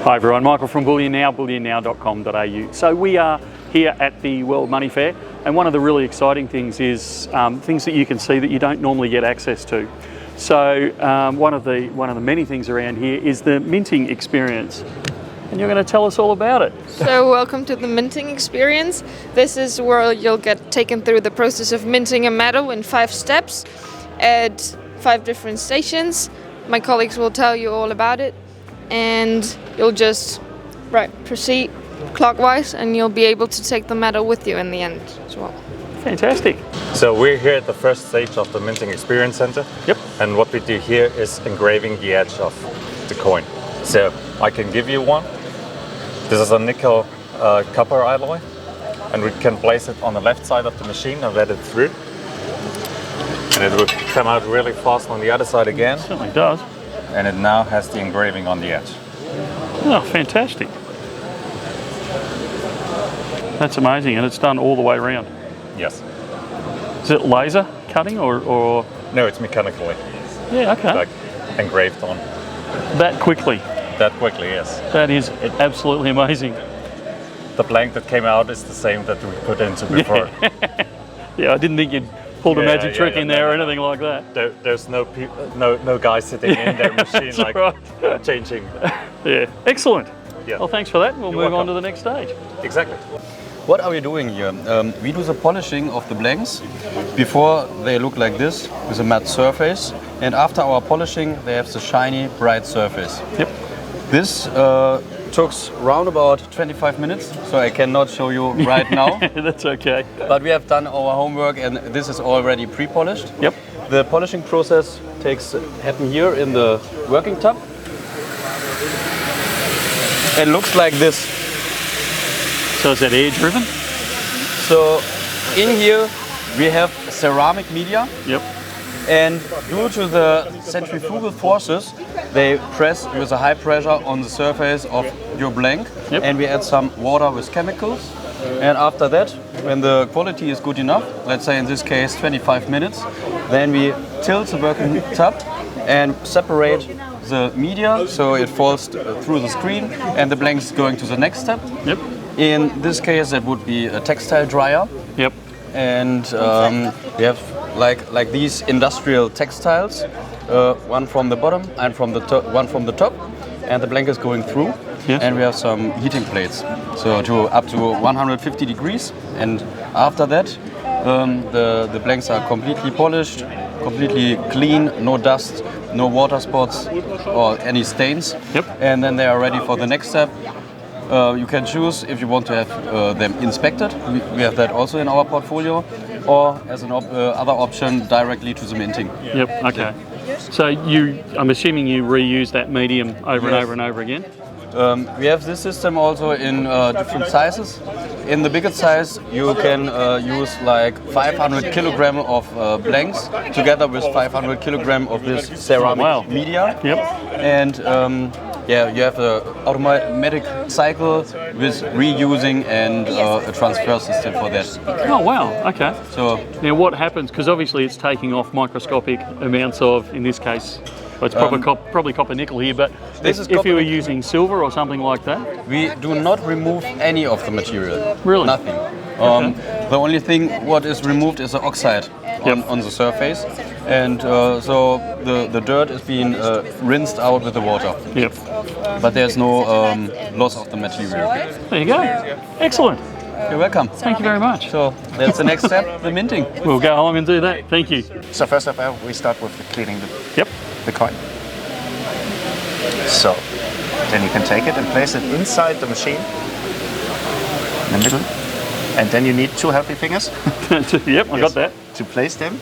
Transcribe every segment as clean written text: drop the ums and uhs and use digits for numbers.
Hi everyone, Michael from Bullion Now, bullionnow.com.au. So we are here at the World Money Fair, and one of the really exciting things is things that you can see that you don't normally get access to. So one of the many things around here is the minting experience, and you're going to tell us all about it. So welcome to the minting experience. This is where you'll get taken through the process of minting a metal in 5 steps at 5 different stations. My colleagues will tell you all about it, and you'll just proceed clockwise, and you'll be able to take the metal with you in the end as well. Fantastic. So we're here at the first stage of the Minting Experience Center. Yep. And what we do here is engraving the edge of the coin. So I can give you one. This is a nickel copper alloy, and we can place it on the left side of the machine and let it through. And it will come out really fast on the other side again. It certainly does. And it now has the engraving on the edge. Oh, fantastic. That's amazing, and it's done all the way around. Yes. Is it laser cutting or? No, it's mechanically. Yeah, okay. Like engraved on. That quickly? That quickly, yes. That is absolutely amazing. The blank that came out is the same that we put into before. Yeah, I didn't think you'd pulled a magic trick in there or anything like that. There's no guy sitting in their machine like changing. Yeah, excellent. Yeah. Well, thanks for that. We'll move on to the next stage. Exactly. What are we doing here? We do the polishing of the blanks before they look like this with a matte surface, and after our polishing they have the shiny bright surface. Yep. This took round about 25 minutes, so I cannot show you right now. That's okay. But we have done our homework, and this is already pre-polished. Yep. The polishing process happen here in the working tub. It looks like this. So is that air driven? So in here we have ceramic media. Yep. And due to the centrifugal forces, they press with a high pressure on the surface of your blank. Yep. And we add some water with chemicals. And after that, when the quality is good enough, let's say in this case 25 minutes, then we tilt the working tub and separate the media so it falls through the screen, and the blank is going to the next step. Yep. In this case, that would be a textile dryer. Yep. And we have like these industrial textiles, one from the bottom and one from the top, and the blanket is going through. Yes. And we have some heating plates, so up to 150 degrees. And after that, the blanks are completely polished, completely clean, no dust, no water spots or any stains. Yep. And then they are ready for the next step. You can choose if you want to have them inspected. We have that also in our portfolio, or as an other option, directly to the minting. Yep. Okay. So I'm assuming you reuse that medium over and over and over again. We have this system also in different sizes. In the biggest size, you can use like 500 kilogram of blanks together with 500 kilogram of this ceramic media. Yep. And you have an automatic cycle with reusing and a transfer system for that. Oh wow, okay. So now what happens, because obviously it's taking off microscopic amounts of, in this case, well, it's probably copper nickel here, but if you were using silver or something like that? We do not remove any of the material. Really? Nothing. The only thing what is removed is the oxide on the surface, and so the dirt is being rinsed out with the water. Yep. But there's no loss of the material. There you go. Excellent. You're welcome. Thank you very much. So that's the next step, the minting. We'll go along and do that. Thank you. So first of all, we start with cleaning Yep. the coin. So then you can take it and place it inside the machine, in the middle, and then you need 2 healthy fingers. Yep, I got that. To place them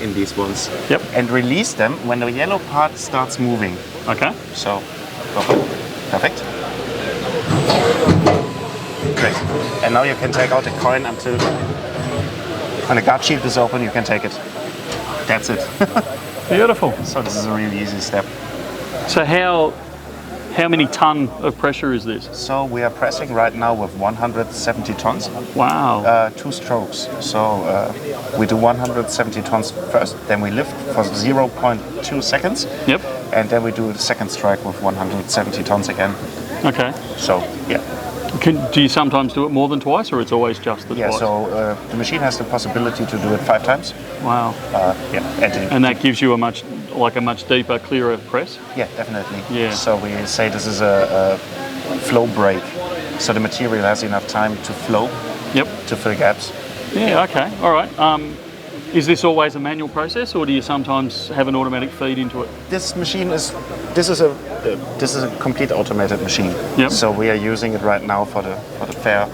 in these ones. Yep. And release them when the yellow part starts moving. Okay. So, perfect. Great. And now you can take out the coin until when the guard shield is open, you can take it. That's it. Beautiful. So this is a really easy step. So how many ton of pressure is this? So we are pressing right now with 170 tons. Wow. 2 strokes. So we do 170 tons first, then we lift for 0.2 seconds. Yep. And then we do the second strike with 170 tons again. Okay. So yeah. Do you sometimes do it more than twice, or it's always just the Yeah, twice? so the machine has the possibility to do it 5 times. Wow. And that gives you a much deeper, clearer press? yeah, definitely. Yeah. So we say this is a flow break. So the material has enough time to flow, Yep. to fill gaps. Yeah, okay. All right. Is this always a manual process, or do you sometimes have an automatic feed into it? This machine is a complete automated machine. Yep. So we are using it right now for the fair,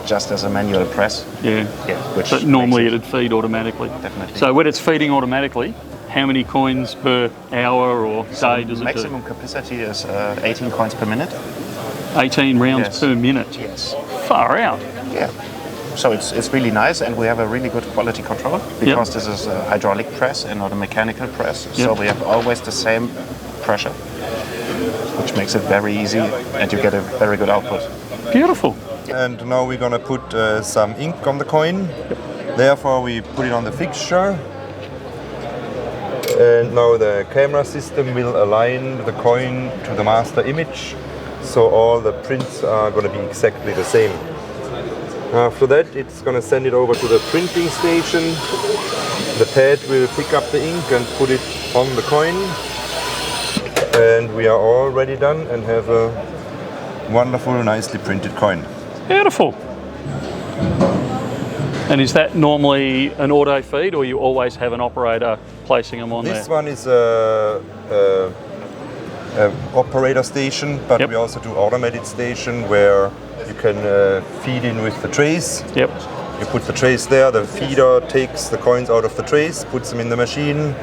just as a manual press. Yeah. Yeah. Which But normally makes it'd feed automatically. Definitely. So when it's feeding automatically, how many coins per hour or day does it maximum capacity is 18 coins per minute. do? 18 rounds Yes. per minute. Yes. Far out. Yeah. So it's really nice, and we have a really good quality control because this is a hydraulic press and not a mechanical press. So Yep. we have always the same pressure, which makes it very easy, and you get a very good output. Beautiful. And now we're gonna put some ink on the coin. Therefore we put it on the fixture. And now the camera system will align the coin to the master image. So all the prints are gonna be exactly the same. After that, it's going to send it over to the printing station. The pad will pick up the ink and put it on the coin. And we are already done and have a wonderful, nicely printed coin. Beautiful. And is that normally an auto feed, or you always have an operator placing them on This there? one is a operator station, but Yep. we also do automated station where you can feed in with the trays. Yep. You put the trays there, the feeder takes the coins out of the trays, puts them in the machine.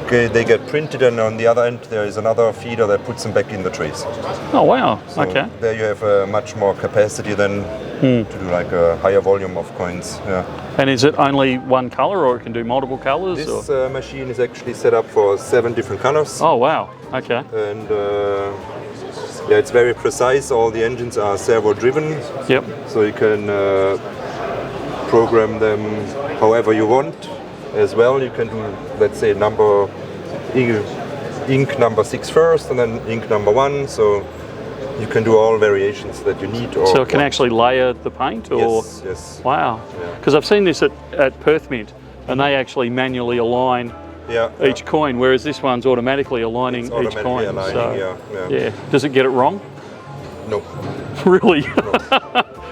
Okay, they get printed, and on the other end there is another feeder that puts them back in the trays. Oh wow. So Okay. there you have much more capacity than to do like a higher volume of coins. Yeah. And is it only one colour, or it can do multiple colours? This or? machine is actually set up for 7 different colors. Oh wow. Okay. And yeah, it's very precise. All the engines are servo driven, Yep. so you can program them however you want as well. You can do, let's say, ink number 6 first, and then ink number 1. So you can do all variations that you need. Or So it can actually layer the paint, or Yes, yes. wow. Because I've seen this at Perth Mint, and they actually manually align Yeah. each coin, whereas this one's automatically aligning It's each automatically coin. aligning, yeah. Does it get it wrong? No. Really?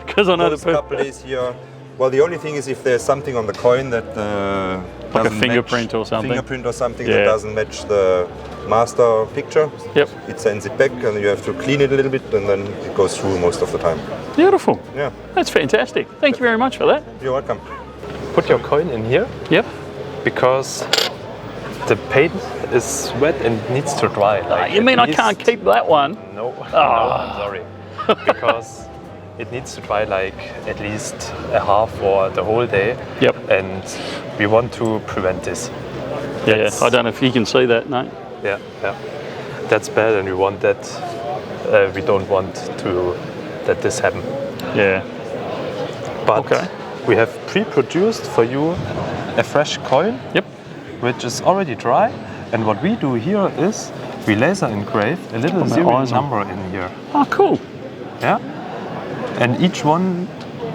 Because I know the Those couple days here. Well, the only thing is if there's something on the coin that Like a doesn't fingerprint match, or something. fingerprint or something Yeah. that doesn't match the master picture. Yep. It sends it back, and you have to clean it a little bit, and then it goes through most of the time. Beautiful. Yeah, That's fantastic. Thank you very much for that. you're welcome. Put your coin in here Yep. because the paint is wet and needs to dry. Like You mean at I can't least- keep that one? No, no, I'm sorry. Because it needs to dry like at least a half or the whole day. Yep. And we want to prevent this. Yeah, That's- I don't know if you can see that, no? Yeah, yeah. That's bad, and we want that. We don't want that this happen. Yeah. But Okay. we have pre-produced for you a fresh coin, Yep. which is already dry. And what we do here is we laser engrave a little my serial eyes on. number in here. Oh, cool. Yeah. And each one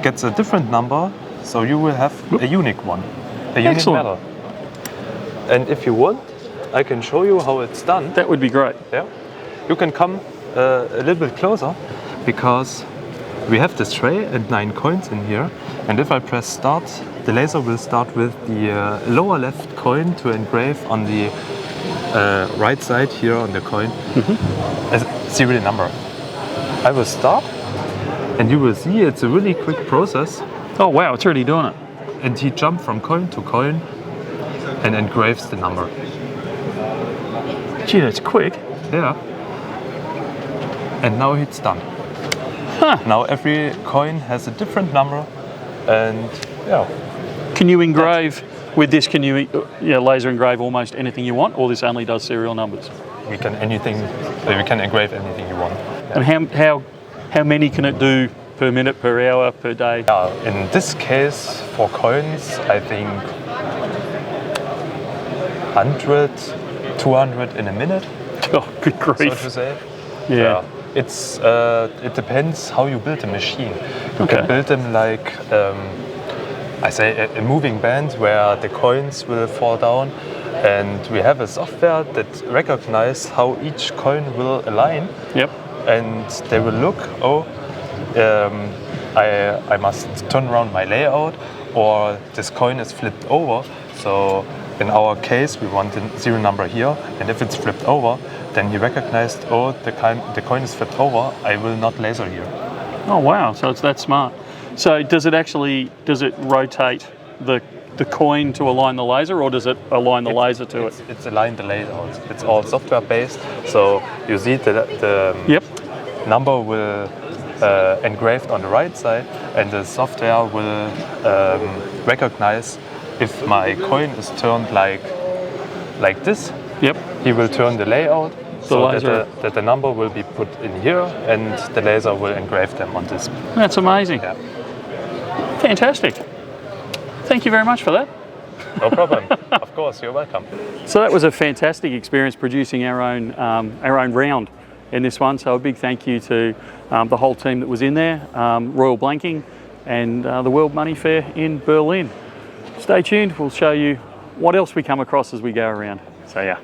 gets a different number, so you will have a unique one, a unique Excellent. medal. And if you want, I can show you how it's done. That would be great. Yeah. You can come a little bit closer because we have this tray and 9 coins in here. And if I press start, the laser will start with the lower left coin to engrave on the right side here on the coin a serial number. I will start, and you will see it's a really quick process. Oh, wow, it's already doing it. And he jumps from coin to coin and engraves the number. Gee, that's quick. Yeah. And now it's done. Huh. Now every coin has a different number, and yeah. Can you engrave, with this, can you laser engrave almost anything you want, or this only does serial numbers? We can engrave anything you want. And how many can it do per minute, per hour, per day? In this case, for coins, I think 100, 200 in a minute, Oh, good so grief. to say. Yeah. It depends how you build a machine. You Okay. can build them like I say a moving band where the coins will fall down, and we have a software that recognizes how each coin will align, Yep. and they will look. I must turn around my layout, or this coin is flipped over. So in our case, we want the zero number here, and if it's flipped over, then he recognized, the coin is flipped over, I will not laser here. Oh wow! So it's that smart. So does it rotate the coin to align the laser, or does it align the laser to it? It's aligned the layout. It's all software based. So you see the Yep. number will engraved on the right side, and the software will recognize if my coin is turned like this. Yep. He will turn the layout so laser. that the number will be put in here, and the laser will engrave them on this. That's amazing. Yeah. Fantastic. Thank you very much for that. No problem. Of course, you're welcome. So that was a fantastic experience producing our own round in this one. So a big thank you to the whole team that was in there, Royal Blanking and the World Money Fair in Berlin. Stay tuned, we'll show you what else we come across as we go around. So yeah.